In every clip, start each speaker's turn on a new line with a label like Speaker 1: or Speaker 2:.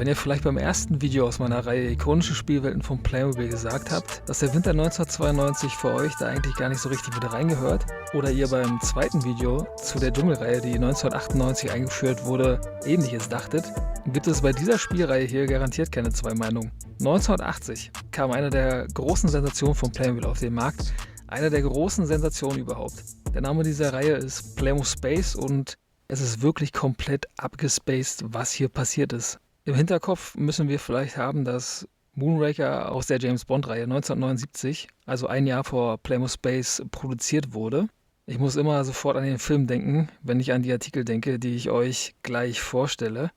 Speaker 1: Wenn ihr vielleicht beim ersten Video aus meiner Reihe ikonische Spielwelten von Playmobil gesagt habt, dass der Winter 1992 für euch da eigentlich gar nicht so richtig wieder reingehört, oder ihr beim zweiten Video zu der Dschungelreihe, die 1998 eingeführt wurde, ähnliches dachtet, gibt es bei dieser Spielreihe hier garantiert keine zwei Meinungen. 1980 kam eine der großen Sensationen von Playmobil auf den Markt, eine der großen Sensationen überhaupt. Der Name dieser Reihe ist Playmo Space und es ist wirklich komplett abgespaced, was hier passiert ist. Im Hinterkopf müssen wir vielleicht haben, dass Moonraker aus der James Bond-Reihe 1979, also ein Jahr vor Playmo Space, produziert wurde. Ich muss immer sofort an den Film denken, wenn ich an die Artikel denke, die ich euch gleich vorstelle.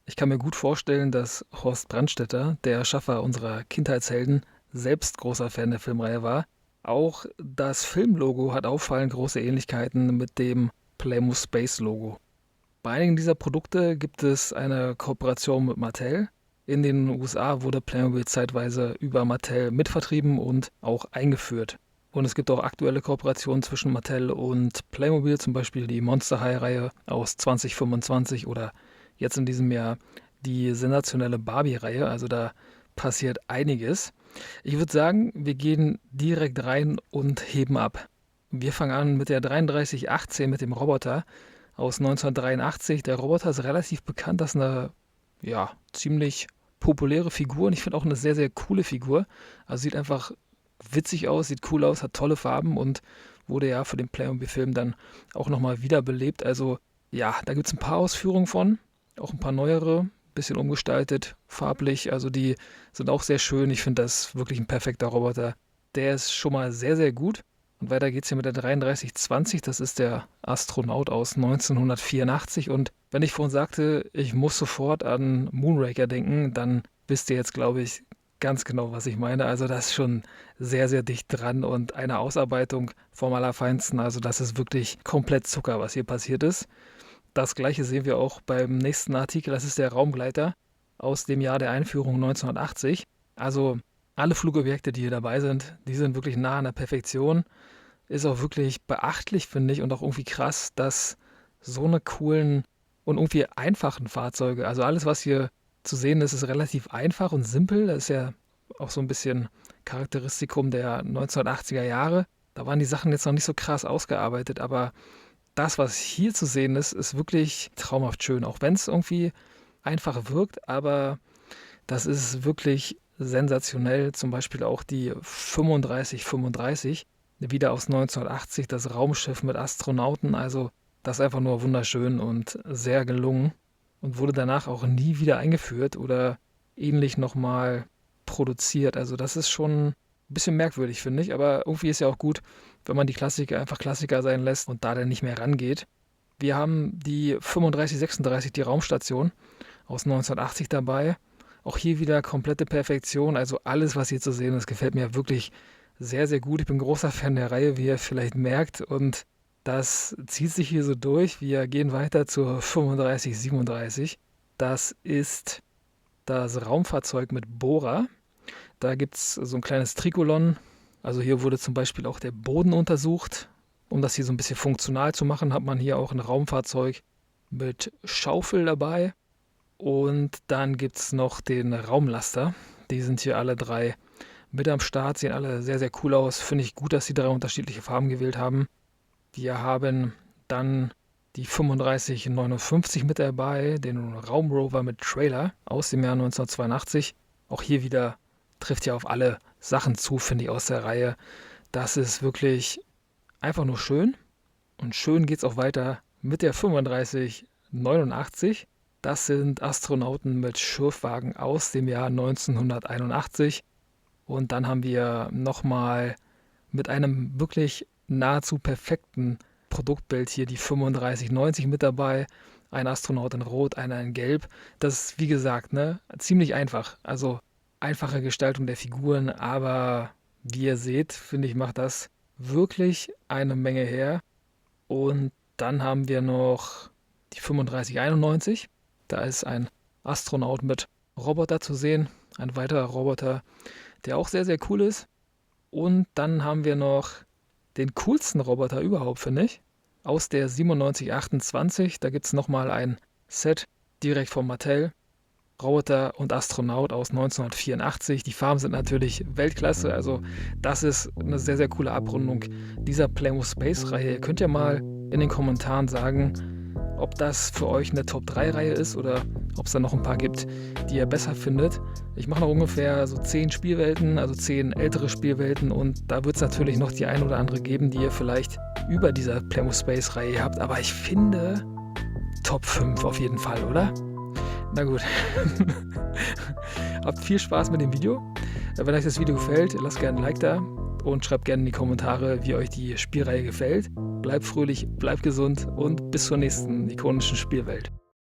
Speaker 1: Ich kann mir gut vorstellen, dass Horst Brandstätter, der Erschaffer unserer Kindheitshelden, selbst großer Fan der Filmreihe war. Auch das Filmlogo hat auffallend große Ähnlichkeiten mit dem Playmo Space Logo. Bei einigen dieser Produkte gibt es eine Kooperation mit Mattel. In den USA wurde Playmobil zeitweise über Mattel mitvertrieben und auch eingeführt. Und es gibt auch aktuelle Kooperationen zwischen Mattel und Playmobil, zum Beispiel die Monster High-Reihe aus 2025 oder jetzt in diesem Jahr die sensationelle Barbie-Reihe. Also da passiert einiges. Ich würde sagen, wir gehen direkt rein und heben ab. Wir fangen an mit der 3318 mit dem Roboter aus 1983. Der Roboter ist relativ bekannt, das ist eine ziemlich populäre Figur und ich finde auch eine sehr, sehr coole Figur. Also sieht einfach witzig aus, sieht cool aus, hat tolle Farben und wurde ja für den Playmobil-Film dann auch nochmal wiederbelebt. Also ja, da gibt es ein paar Ausführungen von, auch ein paar neuere, bisschen umgestaltet, farblich. Also die sind auch sehr schön. Ich finde das wirklich ein perfekter Roboter. Der ist schon mal sehr, sehr gut. Und weiter geht's hier mit der 3320, das ist der Astronaut aus 1984. Und wenn ich vorhin sagte, ich muss sofort an Moonraker denken, dann wisst ihr jetzt, glaube ich, ganz genau, was ich meine. Also das ist schon sehr, sehr dicht dran und eine Ausarbeitung vom Allerfeinsten. Also das ist wirklich komplett Zucker, was hier passiert ist. Das gleiche sehen wir auch beim nächsten Artikel, das ist der Raumgleiter aus dem Jahr der Einführung 1980. Also alle Flugobjekte, die hier dabei sind, die sind wirklich nah an der Perfektion. Ist auch wirklich beachtlich, finde ich, und auch irgendwie krass, dass so eine coolen und irgendwie einfachen Fahrzeuge, also alles, was hier zu sehen ist, ist relativ einfach und simpel. Das ist ja auch so ein bisschen Charakteristikum der 1980er Jahre. Da waren die Sachen jetzt noch nicht so krass ausgearbeitet, aber das, was hier zu sehen ist, ist wirklich traumhaft schön. Auch wenn es irgendwie einfach wirkt, aber das ist wirklich sensationell. Zum Beispiel auch die 3535, wieder aus 1980, das Raumschiff mit Astronauten. Also das ist einfach nur wunderschön und sehr gelungen und wurde danach auch nie wieder eingeführt oder ähnlich nochmal produziert. Also das ist schon ein bisschen merkwürdig, finde ich. Aber irgendwie ist ja auch gut, wenn man die Klassiker einfach Klassiker sein lässt und da dann nicht mehr rangeht. Wir haben die 3536, die Raumstation aus 1980 dabei. Auch hier wieder komplette Perfektion. Also alles, was hier zu sehen ist, gefällt mir wirklich sehr, sehr gut. Ich bin großer Fan der Reihe, wie ihr vielleicht merkt. Und das zieht sich hier so durch. Wir gehen weiter zur 3537. Das ist das Raumfahrzeug mit Bohrer. Da gibt es so ein kleines Trikolon. Also hier wurde zum Beispiel auch der Boden untersucht. Um das hier so ein bisschen funktional zu machen, hat man hier auch ein Raumfahrzeug mit Schaufel dabei. Und dann gibt es noch den Raumlaster. Die sind hier alle drei mit am Start, sehen alle sehr, sehr cool aus. Finde ich gut, dass sie drei unterschiedliche Farben gewählt haben. Wir haben dann die 3559 mit dabei, den Raumrover mit Trailer aus dem Jahr 1982. Auch hier wieder trifft ja auf alle Sachen zu, finde ich, aus der Reihe. Das ist wirklich einfach nur schön. Und schön geht es auch weiter mit der 3589. Das sind Astronauten mit Schürfwagen aus dem Jahr 1981. Und dann haben wir nochmal mit einem wirklich nahezu perfekten Produktbild hier die 3590 mit dabei. Ein Astronaut in Rot, einer in Gelb. Das ist, wie gesagt, ziemlich einfach. Also einfache Gestaltung der Figuren, aber wie ihr seht, finde ich, macht das wirklich eine Menge her. Und dann haben wir noch die 3591. Da ist ein Astronaut mit Roboter zu sehen. Ein weiterer Roboter, der auch sehr, sehr cool ist. Und dann haben wir noch den coolsten Roboter überhaupt, finde ich. Aus der 9728. Da gibt es nochmal ein Set direkt von Mattel. Roboter und Astronaut aus 1984. Die Farben sind natürlich Weltklasse, also das ist eine sehr, sehr coole Abrundung dieser Playmo Space-Reihe. Ihr könnt ja mal in den Kommentaren sagen, ob das für euch eine Top-3-Reihe ist oder ob es da noch ein paar gibt, die ihr besser findet. Ich mache noch ungefähr so 10 Spielwelten, also 10 ältere Spielwelten, und da wird es natürlich noch die ein oder andere geben, die ihr vielleicht über dieser Playmo Space-Reihe habt, aber ich finde Top 5 auf jeden Fall, oder? Na gut. Habt viel Spaß mit dem Video. Wenn euch das Video gefällt, lasst gerne ein Like da und schreibt gerne in die Kommentare, wie euch die Spielreihe gefällt. Bleibt fröhlich, bleibt gesund und bis zur nächsten ikonischen Spielwelt.